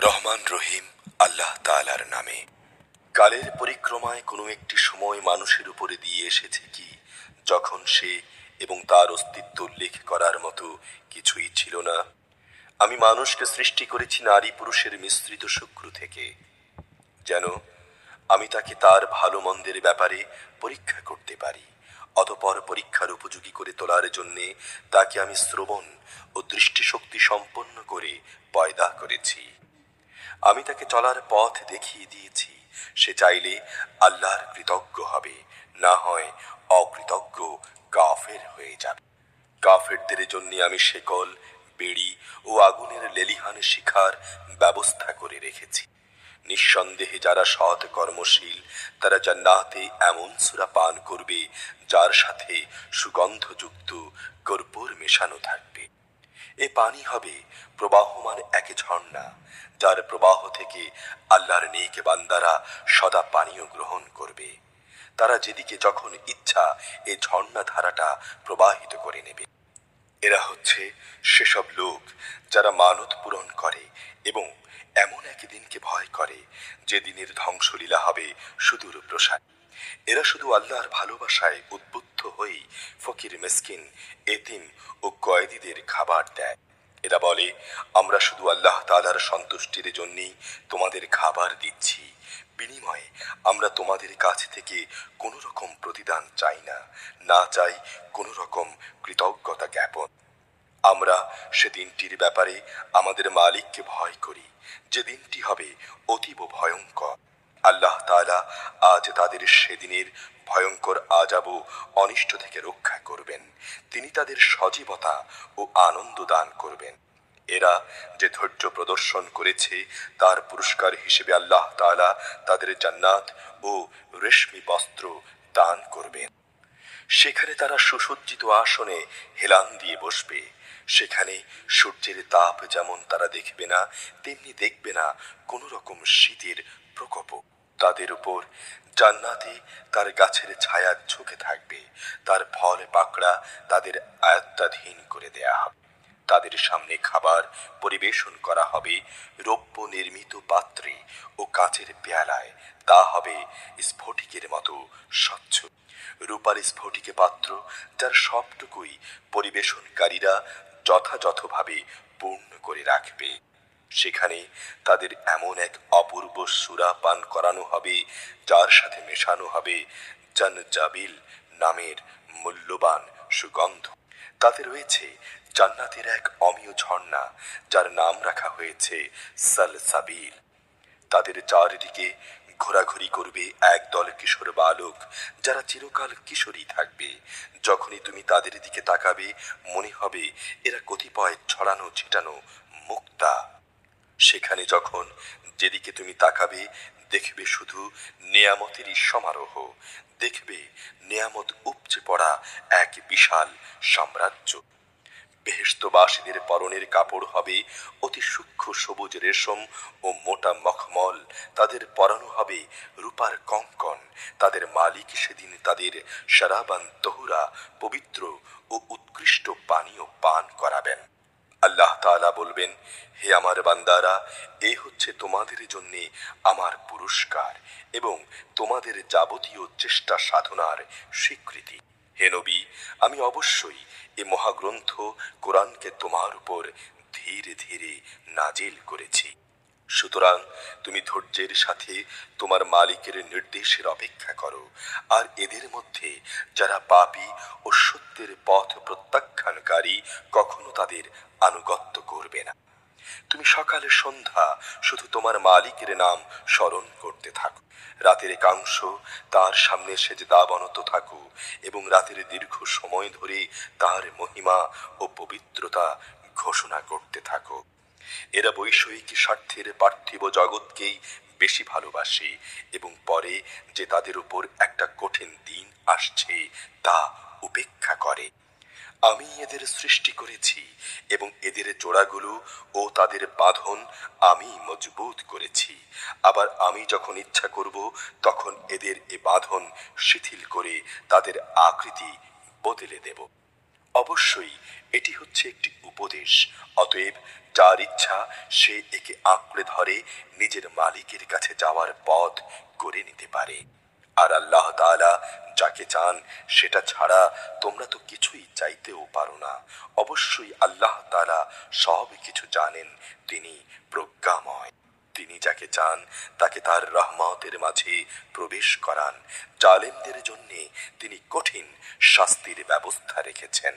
রহমান রহিম আল্লাহ তাআলার নামে। কালের পরিক্রমায় কোনো একটি সময় মানুষের উপরে দিয়ে এসেছে কি যখন সে এবং তার অস্তিত্ব উল্লেখ করার মতো কিছুই ছিল না। আমি মানুষকে সৃষ্টি করেছি নারী পুরুষের মিশ্রিত শুক্র থেকে, যেন আমি তাকে তার ভালো মন্দের ব্যাপারে পরীক্ষা করতে পারি। অতঃপর পরীক্ষার উপযোগী করে তোলার জন্যে তাকে আমি শ্রবণ ও দৃষ্টিশক্তি সম্পন্ন করে পয়দা করেছি। আমি তাকে চলার পথ দেখিয়ে দিয়েছি। সে চাইলে আল্লাহর কৃতজ্ঞ হবে, না হয় অকৃতজ্ঞ কাফের হয়ে যাবে। কাফেরদের জন্য আমি শেকল, বেড়ি ও আগুনের লেলিহান শিখার ব্যবস্থা করে রেখেছি। নিঃসন্দেহে যারা সৎ কর্মশীল তারা জান্নাতে এমন সূরা পান করবে যার সাথে সুগন্ধযুক্ত কর্পূর মেশানো থাকবে। এ পানি হবে প্রবাহমান এক ঝর্ণা, যার প্রবাহ থেকে আল্লাহর নেক বান্দারা সদা পানীয় গ্রহণ করবে। তারা যেদিকে যখন ইচ্ছা এ ঝর্ণা ধারাটা প্রবাহিত করে নেবে। এরা হচ্ছে সেসব লোক যারা মানত পূরণ করে এবং এমন একদিনকে ভয় করে যে দিনের ধ্বংসলীলা হবে সুদূর প্রসারী। এরা শুধু আল্লাহর ভালোবাসায় উদ্বুদ্ধ হয়েই ফকির মিসকিন, এতিম ও কয়েদিদের খাবার দেয়। এরা বলে, আমরা শুধু আল্লাহ তাআলার সন্তুষ্টির জন্যই তোমাদের খাবার দিচ্ছি, বিনিময়ে আমরা তোমাদের কাছ থেকে কোনো রকম প্রতিদান চাই না, না চাই কোনো রকম কৃতজ্ঞতা জ্ঞাপন। আমরা সেদিনটির ব্যাপারে আমাদের মালিককে ভয় করি, যে দিনটি হবে অতীব ভয়ঙ্কর। আল্লাহ তাআলা আজ তাদের সেদিনের ভয়ঙ্কর আযাব ও অনিষ্ট থেকে রক্ষা করবেন। তিনি তাদের সজীবতা ও আনন্দ দান করবেন। এরা যে ধৈর্য প্রদর্শন করেছে তার পুরস্কার হিসেবে আল্লাহ তাআলা তাদের জান্নাত ও রেশমি বস্ত্র দান করবেন। সেখানে তারা সুসজ্জিত আসনে হেলান দিয়ে বসবে। সেখানে সূর্যের তাপ যেমন তারা দেখবে না, তেমনি দেখবে না কোন রকম শীতের প্রকোপ। তাদের উপর জান্নাতে তার গাছের ছায়া ঝুঁকে থাকবে, তার ফল পাকড়া তাদের আয়ত্তাধীন করে দেয়া হবে। তাদের সামনে খাবার পরিবেশন করা হবে রৌপ্য নির্মিত পাত্রে ও কাচের পেয়ালায়। তা হবে স্ফটিকের মতো স্বচ্ছ। রূপার স্ফটিকে পাত্র, যার সবটুকুই পরিবেশনকারীরা যথাযথভাবে পূর্ণ করে রাখবে। সেখানে তাদের এমন এক অপূর্ব সুরা পান করানো হবে যার সাথে মেশানো হবে জানজাবিল নামের মূল্যবান সুগন্ধ। তাতে রয়েছে জান্নাতের এক অমীয় ঝর্ণা, যার নাম রাখা হয়েছে সালসাবিল। তাদের চারিদিকে ঘোরাঘুরি করবে একদল কিশোর বালক, যারা চিরকাল কিশোরী থাকবে। যখনই তুমি তাদের দিকে তাকাবে মনে হবে এরা কতিপয় ছড়ানো ছিটানো মুক্তা। সেখানে যখন যেদিকে তুমি তাকাবে দেখবে শুধু নেয়ামতেরই সমারোহ, দেখবে নেয়ামত উপচে পড়া এক বিশাল সাম্রাজ্য। বেহেশতবাসীদের পরনের কাপড় হবে অতি সূক্ষ্ম সবুজ রেশম ও মোটা মখমল। তাদের পরানো হবে রূপার কঙ্কন। তাদের মালিক সেদিন তাদের শারাবান তহুরা, পবিত্র ও উৎকৃষ্ট পানীয় পান করাবেন। আল্লাহ তাআলা বলবেন, হে আমার বান্দারা, এ হচ্ছে তোমাদের জন্য আমার পুরস্কার এবং তোমাদের যাবতীয় চেষ্টা সাধনার স্বীকৃতি। হে নবী, আমি অবশ্যই এ মহাগ্রন্থ কোরআনকে তোমার উপর ধীরে ধীরে নাজিল করেছি। সুতরাং তুমি ধৈর্যের সাথে তোমার মালিকের নির্দেশের অপেক্ষা করো। আর এদের মধ্যে যারা পাপী ও সত্যের পথ প্রত্যাখ্যানকারী কখনো তাদের আনুগত্য করবে না। তুমি সকালে সন্ধ্যা শুধু তোমার মালিকের নাম স্মরণ করতে থাকো। রাতের একাংশ তার সামনে সেজদাবনত থাকো এবং রাতের দীর্ঘ সময় ধরে তার মহিমা ও পবিত্রতা ঘোষণা করতে থাকো। এরা বৈষয়িক স্বার্থের পার্থিব জগৎকেই বেশি ভালোবাসে এবং পরে যে তাদের উপর একটা কঠিন দিন আসছে তা উপেক্ষা করে। আমি এদের সৃষ্টি করেছি এবং এদের জোড়াগুলো ও তাদের বাঁধন আমি মজবুত করেছি। আবার আমি যখন ইচ্ছা করব তখন এদের এ বাঁধন শিথিল করে তাদের আকৃতি বদলে দেব। অবশ্যই এটি হচ্ছে একটি উপদেশ। অতএব যার ইচ্ছা সে একে আঁকড়ে ধরে নিজের মালিকের কাছে যাওয়ার পথ করে নিতে পারে। আর আল্লাহ তাআলা যাকে চান সেটা ছাড়া তোমরা তো কিছুই চাইতেও পারো না। অবশ্যই আল্লাহ তাআলা সব কিছু জানেন, তিনি প্রজ্ঞাময়। তিনি যাকে চান তাকে তার রহমতের মাঝে প্রবেশ করান। জালেমদের জন্য তিনি কঠিন শাস্তির ব্যবস্থা রেখেছেন।